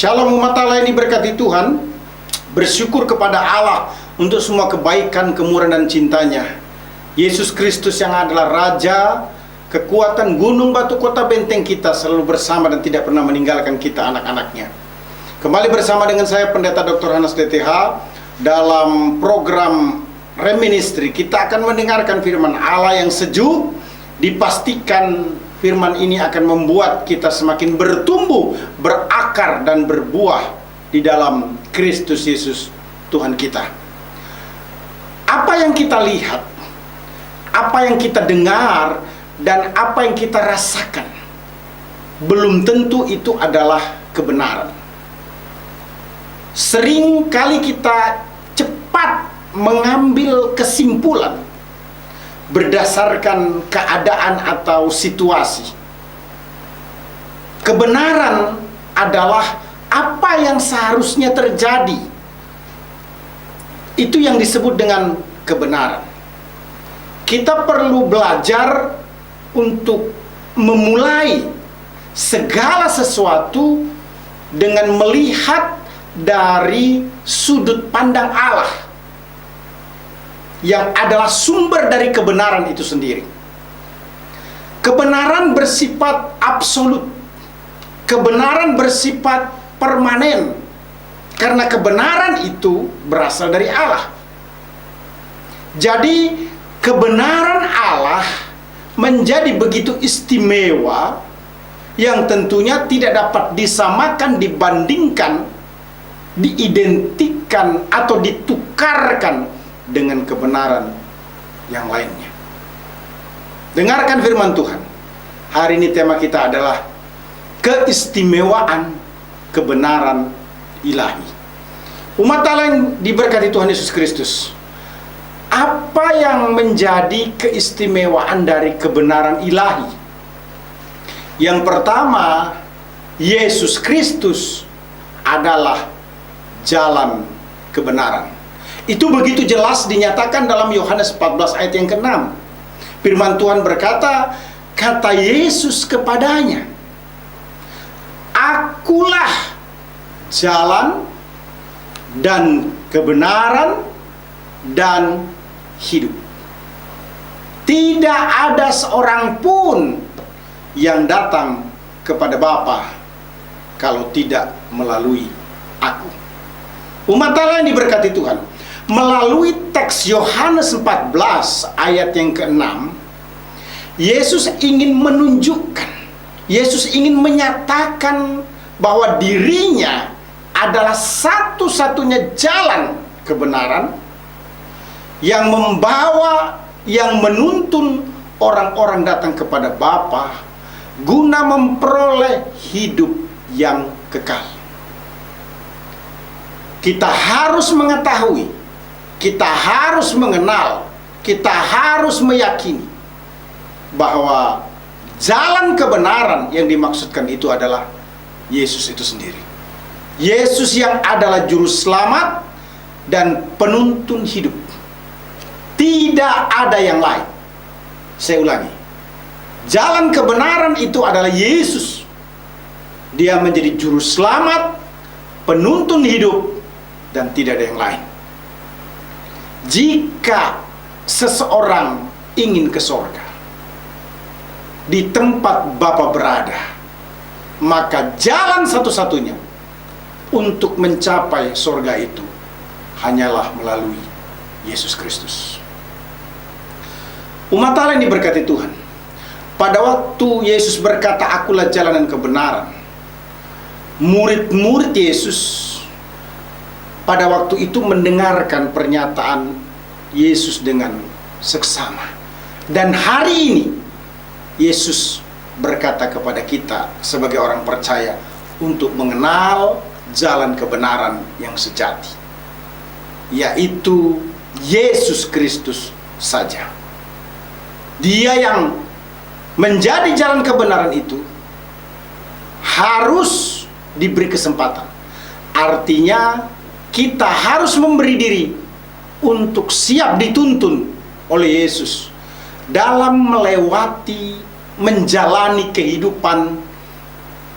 Shalom umat Allah yang diberkati Tuhan. Bersyukur kepada Allah untuk semua kebaikan, kemurahan dan cintanya. Yesus Kristus yang adalah Raja, kekuatan, gunung, batu, kota, benteng kita, selalu bersama dan tidak pernah meninggalkan kita anak-anaknya. Kembali bersama dengan saya Pendeta Dr. Hanas DTH dalam program Reministri. Kita akan mendengarkan firman Allah yang sejuk. Dipastikan firman ini akan membuat kita semakin bertumbuh, berakar dan berbuah di dalam Kristus Yesus Tuhan kita. Apa yang kita lihat, apa yang kita dengar, dan apa yang kita rasakan belum tentu itu adalah kebenaran. Sering kali kita cepat mengambil kesimpulan berdasarkan keadaan atau situasi. Kebenaran adalah apa yang seharusnya terjadi. Itu yang disebut dengan kebenaran. Kita perlu belajar untuk memulai segala sesuatu dengan melihat dari sudut pandang Allah, yang adalah sumber dari kebenaran itu sendiri. Kebenaran bersifat absolut. Kebenaran bersifat permanen. Karena kebenaran itu berasal dari Allah. Jadi kebenaran Allah menjadi begitu istimewa, yang tentunya tidak dapat disamakan, dibandingkan, diidentikan atau ditukarkan dengan kebenaran yang lainnya. Dengarkan firman Tuhan. Hari ini tema kita adalah keistimewaan kebenaran ilahi. Umat Allah yang diberkati Tuhan Yesus Kristus, apa yang menjadi keistimewaan dari kebenaran ilahi? Yang pertama, Yesus Kristus adalah jalan kebenaran. Itu begitu jelas dinyatakan dalam Yohanes 14 ayat yang ke-6. Firman Tuhan berkata, kata Yesus kepadanya, "Akulah jalan dan kebenaran dan hidup. Tidak ada seorang pun yang datang kepada Bapa kalau tidak melalui aku." Umat Allah yang diberkati Tuhan, melalui teks Yohanes 14 ayat yang ke-6, Yesus ingin menunjukkan, Yesus ingin menyatakan bahwa dirinya adalah satu-satunya jalan kebenaran yang membawa, yang menuntun orang-orang datang kepada Bapa guna memperoleh hidup yang kekal. Kita harus mengetahui, kita harus mengenal, kita harus meyakini bahwa jalan kebenaran yang dimaksudkan itu adalah Yesus itu sendiri. Yesus yang adalah juru selamat dan penuntun hidup. Tidak ada yang lain. Saya ulangi. Jalan kebenaran itu adalah Yesus. Dia menjadi juru selamat, penuntun hidup, dan tidak ada yang lain. Jika seseorang ingin ke sorga, di tempat Bapa berada, maka jalan satu-satunya untuk mencapai sorga itu hanyalah melalui Yesus Kristus. Umat Allah yang diberkati Tuhan, pada waktu Yesus berkata, "Akulah jalan dan kebenaran", murid-murid Yesus pada waktu itu mendengarkan pernyataan Yesus dengan seksama. Dan hari ini Yesus berkata kepada kita sebagai orang percaya untuk mengenal jalan kebenaran yang sejati, yaitu Yesus Kristus saja. Dia yang menjadi jalan kebenaran itu harus diberi kesempatan. Artinya kita harus memberi diri untuk siap dituntun oleh Yesus dalam menjalani kehidupan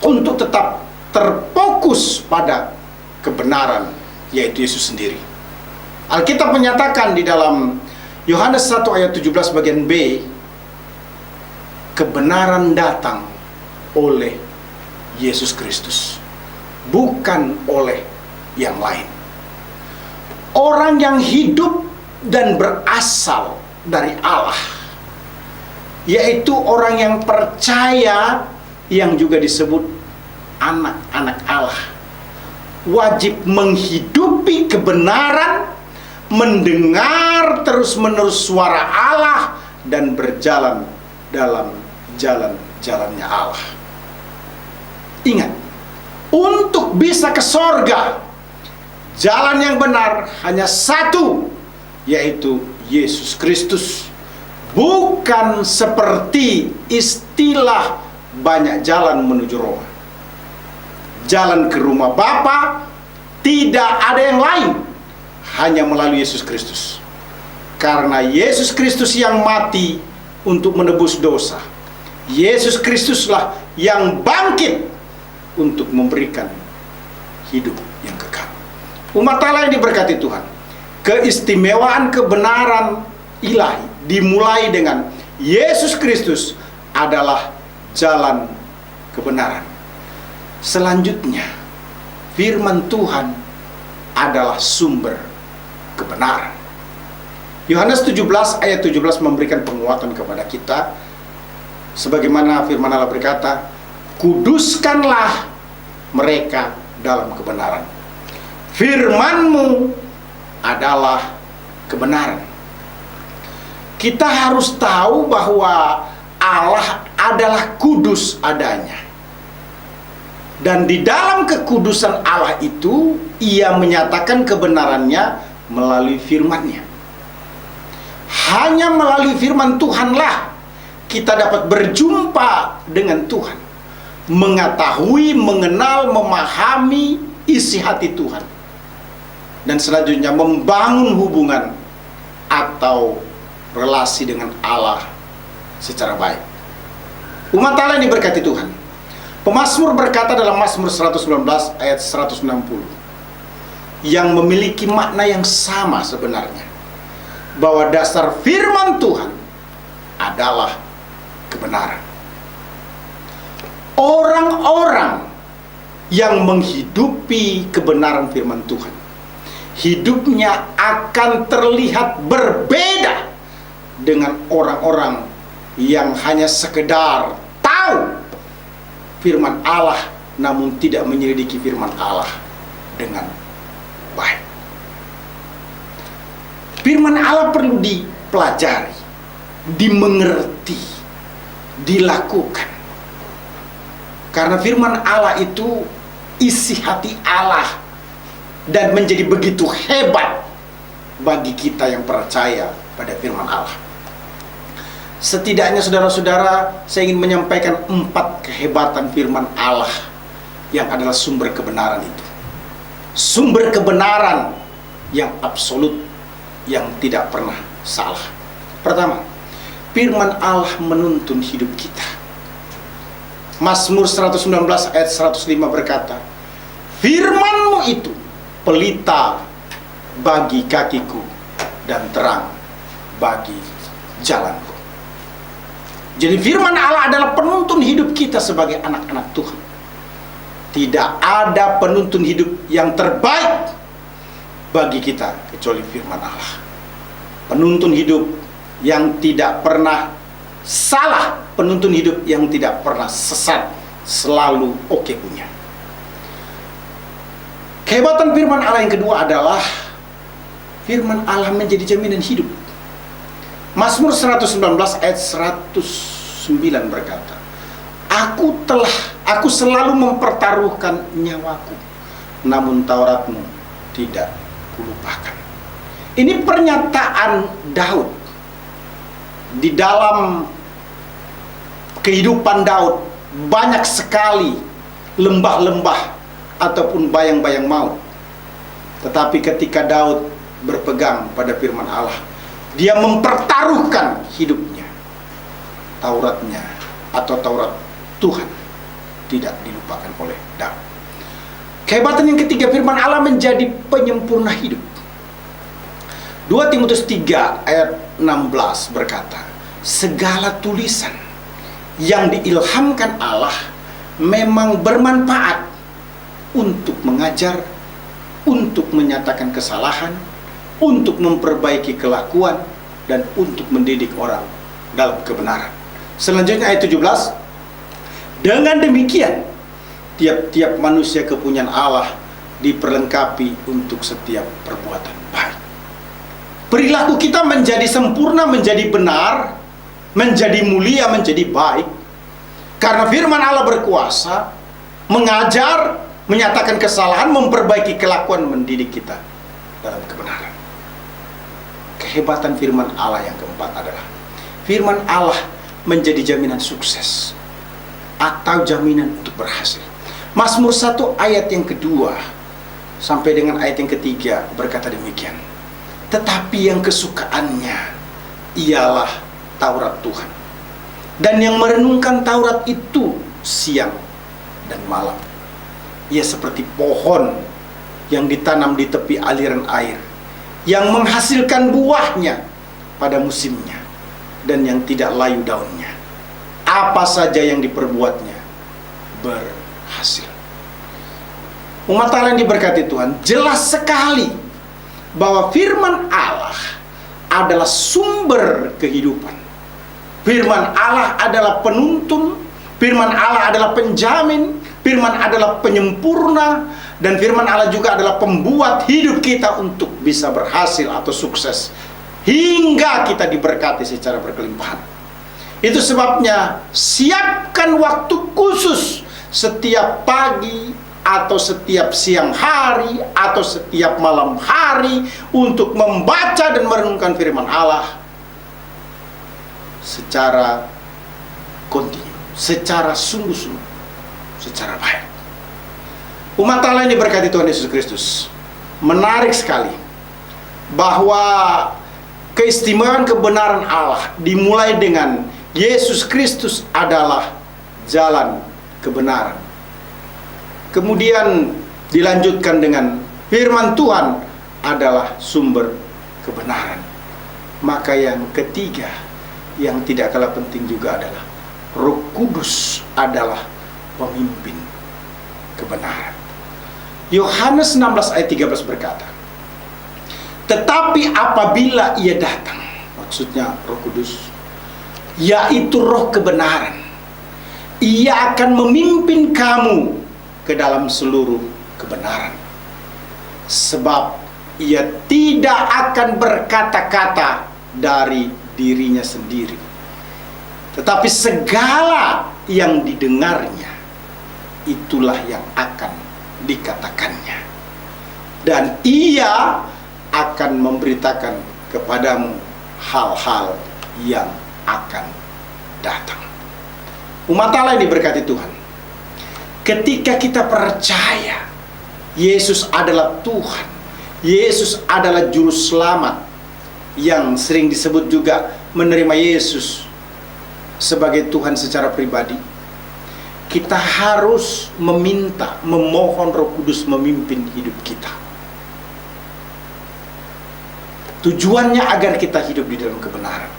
untuk tetap terfokus fokus pada kebenaran, yaitu Yesus sendiri. Alkitab menyatakan di dalam Yohanes 1 ayat 17 bagian B, kebenaran datang oleh Yesus Kristus, bukan oleh yang lain. Orang yang hidup dan berasal dari Allah, yaitu orang yang percaya, yang juga disebut anak-anak Allah, wajib menghidupi kebenaran, mendengar terus-menerus suara Allah, dan berjalan dalam jalan-jalannya Allah. Ingat, untuk bisa ke sorga, jalan yang benar hanya satu, yaitu Yesus Kristus. Bukan seperti istilah banyak jalan menuju Roma. Jalan ke rumah Bapa tidak ada yang lain, hanya melalui Yesus Kristus. Karena Yesus Kristus yang mati untuk menebus dosa. Yesus Kristuslah yang bangkit untuk memberikan hidup yang kekal. Umat Allah yang diberkati Tuhan, keistimewaan kebenaran ilahi dimulai dengan Yesus Kristus adalah jalan kebenaran. Selanjutnya, firman Tuhan adalah sumber kebenaran. Yohanes 17 ayat 17 memberikan penguatan kepada kita, sebagaimana firman Allah berkata, kuduskanlah mereka dalam kebenaran. Firman-Mu adalah kebenaran. Kita harus tahu bahwa Allah adalah kudus adanya. Dan di dalam kekudusan Allah itu, Ia menyatakan kebenarannya melalui firman-Nya. Hanya melalui firman Tuhanlah kita dapat berjumpa dengan Tuhan, mengetahui, mengenal, memahami isi hati Tuhan, dan selanjutnya membangun hubungan atau relasi dengan Allah secara baik. Umat Allah yang diberkati Tuhan, pemazmur berkata dalam Mazmur 119 ayat 160 yang memiliki makna yang sama sebenarnya, bahwa dasar firman Tuhan adalah kebenaran. Orang-orang yang menghidupi kebenaran firman Tuhan, hidupnya akan terlihat berbeda dengan orang-orang yang hanya sekedar tahu firman Allah namun tidak menyelidiki firman Allah dengan baik. Firman Allah perlu dipelajari, dimengerti, dilakukan. Karena firman Allah itu isi hati Allah dan menjadi begitu hebat bagi kita yang percaya pada firman Allah. Setidaknya saudara-saudara, saya ingin menyampaikan 4 kehebatan firman Allah yang adalah sumber kebenaran itu. Sumber kebenaran yang absolut, yang tidak pernah salah. Pertama, firman Allah menuntun hidup kita. Mazmur 119 ayat 105 berkata, firman-Mu itu pelita bagi kakiku dan terang bagi jalanku. Jadi firman Allah adalah penuntun hidup kita sebagai anak-anak Tuhan. Tidak ada penuntun hidup yang terbaik bagi kita kecuali firman Allah. Penuntun hidup yang tidak pernah salah, penuntun hidup yang tidak pernah sesat, selalu oke punya. Kehebatan firman Allah yang kedua adalah firman Allah menjadi jaminan hidup. Mazmur 119 ayat 109 berkata, Aku selalu mempertaruhkan nyawaku, namun Taurat-Mu tidak kulupakan. Ini pernyataan Daud. Di dalam kehidupan Daud banyak sekali lembah-lembah ataupun bayang-bayang maut. Tetapi ketika Daud berpegang pada firman Allah, dia mempertaruhkan hidupnya. Tauratnya atau Taurat Tuhan tidak dilupakan oleh Daud. Kehebatan yang ketiga, firman Allah menjadi penyempurna hidup. 2 Timotius 3 ayat 16 berkata, segala tulisan yang diilhamkan Allah memang bermanfaat untuk mengajar, untuk menyatakan kesalahan, untuk memperbaiki kelakuan, dan untuk mendidik orang dalam kebenaran. Selanjutnya ayat 17, dengan demikian tiap-tiap manusia kepunyaan Allah diperlengkapi untuk setiap perbuatan baik. Perilaku kita menjadi sempurna, menjadi benar, menjadi mulia, menjadi baik karena firman Allah berkuasa mengajar, menyatakan kesalahan, memperbaiki kelakuan, mendidik kita dalam kebenaran. Kehebatan firman Allah yang keempat adalah firman Allah menjadi jaminan sukses atau jaminan untuk berhasil. Mazmur 1 ayat yang kedua sampai dengan ayat yang ketiga berkata demikian, tetapi yang kesukaannya ialah Taurat Tuhan, dan yang merenungkan Taurat itu siang dan malam. Ia seperti pohon yang ditanam di tepi aliran air, yang menghasilkan buahnya pada musimnya, dan yang tidak layu daunnya. Apa saja yang diperbuatnya berhasil. Umat Allah yang diberkati Tuhan, jelas sekali bahwa firman Allah adalah sumber kehidupan. Firman Allah adalah penuntun, firman Allah adalah penjamin, firman adalah penyempurna, dan firman Allah juga adalah pembuat hidup kita untuk bisa berhasil atau sukses hingga kita diberkati secara berkelimpahan. Itu sebabnya siapkan waktu khusus setiap pagi atau setiap siang hari atau setiap malam hari untuk membaca dan merenungkan firman Allah secara kontinu, secara sungguh-sungguh, secara baik. Umat Allah yang diberkati Tuhan Yesus Kristus, menarik sekali bahwa keistimewaan kebenaran Allah dimulai dengan Yesus Kristus adalah jalan kebenaran. Kemudian dilanjutkan dengan firman Tuhan adalah sumber kebenaran. Maka yang ketiga yang tidak kalah penting juga adalah Roh Kudus adalah pemimpin kebenaran. Yohanes 16 ayat 13 berkata, tetapi apabila ia datang, maksudnya Roh Kudus, yaitu Roh kebenaran, ia akan memimpin kamu ke dalam seluruh kebenaran. Sebab ia tidak akan berkata-kata dari dirinya sendiri, tetapi segala yang didengarnya itulah yang akan dikatakannya, dan ia akan memberitakan kepadamu hal-hal yang akan datang. Umat Allah yang diberkati Tuhan, ketika kita percaya Yesus adalah Tuhan, Yesus adalah juru selamat, yang sering disebut juga menerima Yesus sebagai Tuhan secara pribadi, kita harus meminta, memohon Roh Kudus memimpin hidup kita. Tujuannya agar kita hidup di dalam kebenaran.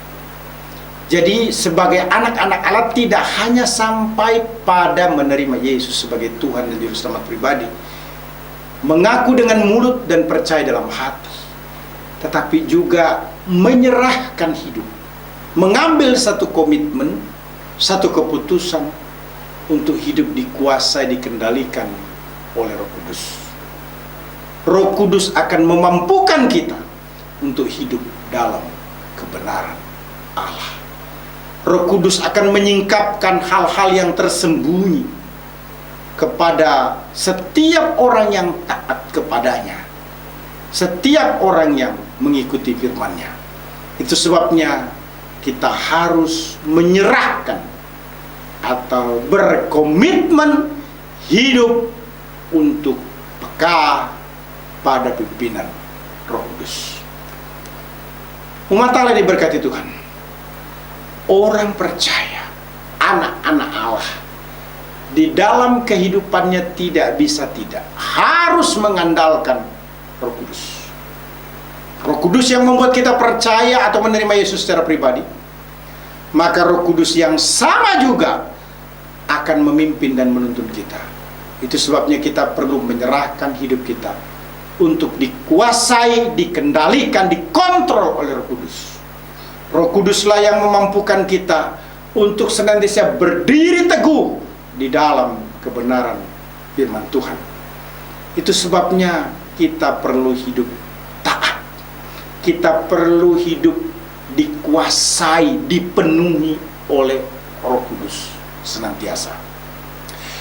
Jadi sebagai anak-anak Allah tidak hanya sampai pada menerima Yesus sebagai Tuhan dan Juru Selamat pribadi, mengaku dengan mulut dan percaya dalam hati, tetapi juga menyerahkan hidup, mengambil satu komitmen, satu keputusan untuk hidup dikuasai, dikendalikan oleh Roh Kudus. Roh Kudus akan memampukan kita untuk hidup dalam kebenaran Allah. Roh Kudus akan menyingkapkan hal-hal yang tersembunyi kepada setiap orang yang taat kepadanya, setiap orang yang mengikuti firman-Nya. Itu sebabnya kita harus menyerahkan atau berkomitmen hidup untuk peka pada pimpinan Roh Kudus. Umat Allah diberkati Tuhan, orang percaya, anak-anak Allah di dalam kehidupannya tidak bisa tidak, harus mengandalkan Roh Kudus. Roh Kudus yang membuat kita percaya atau menerima Yesus secara pribadi, maka Roh Kudus yang sama juga akan memimpin dan menuntun kita. Itu sebabnya kita perlu menyerahkan hidup kita untuk dikuasai, dikendalikan, dikontrol oleh Roh Kudus. Roh Kuduslah yang memampukan kita untuk senantiasa berdiri teguh di dalam kebenaran firman Tuhan. Itu sebabnya kita perlu hidup taat. Kita perlu hidup dikuasai, dipenuhi oleh Roh Kudus senantiasa.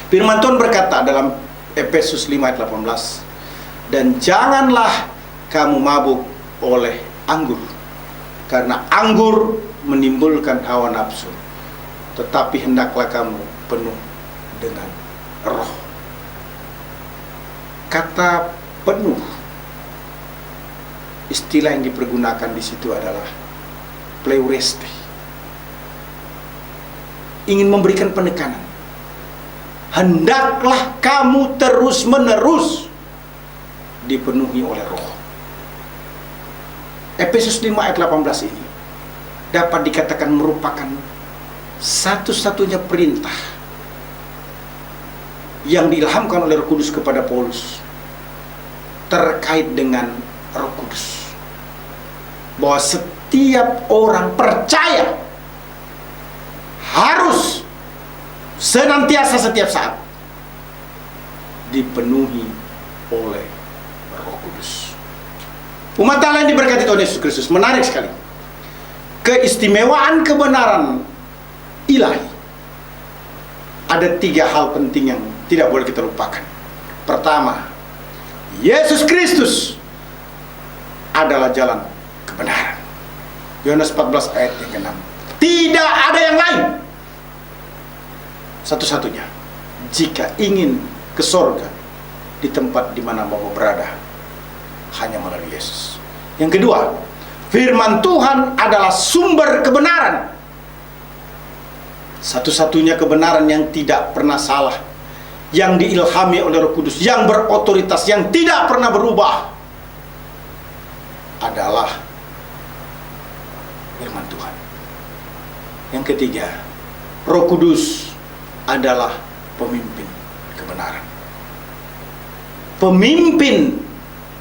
Firman Tuhan berkata dalam Efesus 5 ayat 18, dan janganlah kamu mabuk oleh anggur, karena anggur menimbulkan hawa nafsu, tetapi hendaklah kamu penuh dengan roh. Kata penuh, istilah yang dipergunakan di situ adalah pleureste. Ingin memberikan penekanan. Hendaklah kamu terus-menerus dipenuhi oleh roh. Efesus 5 ayat 18 ini dapat dikatakan merupakan satu-satunya perintah yang diilhamkan oleh Roh Kudus kepada Paulus terkait dengan Roh Kudus, bahwa setiap orang percaya harus senantiasa setiap saat dipenuhi oleh Roh Kudus. Umat Allah yang diberkati Tuhan Yesus Kristus, menarik sekali. Keistimewaan kebenaran ilahi. Ada 3 hal penting yang tidak boleh kita lupakan. Pertama, Yesus Kristus adalah jalan kebenaran. Yohanes 14 ayat yang ke-6. Tidak ada yang lain, satu-satunya, jika ingin ke sorga di tempat di mana Bapa berada, hanya melalui Yesus. Yang kedua, firman Tuhan adalah sumber kebenaran. Satu-satunya kebenaran yang tidak pernah salah, yang diilhami oleh Roh Kudus, yang berotoritas, yang tidak pernah berubah, adalah firman Tuhan. Yang ketiga, Roh Kudus adalah pemimpin kebenaran. Pemimpin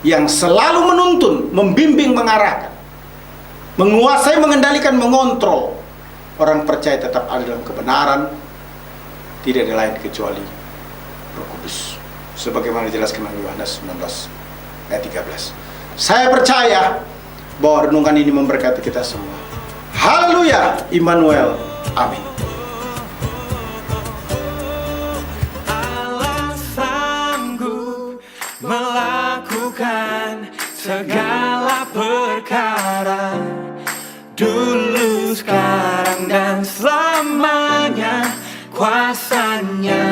yang selalu menuntun, membimbing, mengarahkan, menguasai, mengendalikan, mengontrol. Orang percaya tetap ada dalam kebenaran, tidak ada lain kecuali Roh Kudus. Sebagaimana dijelaskan oleh Yohanes 19 ayat 13. Saya percaya bahwa renungan ini memberkati kita semua. Haleluya, Immanuel, amin. Allah sanggup melakukan segala perkara, dulu, sekarang, dan selamanya. Kuasanya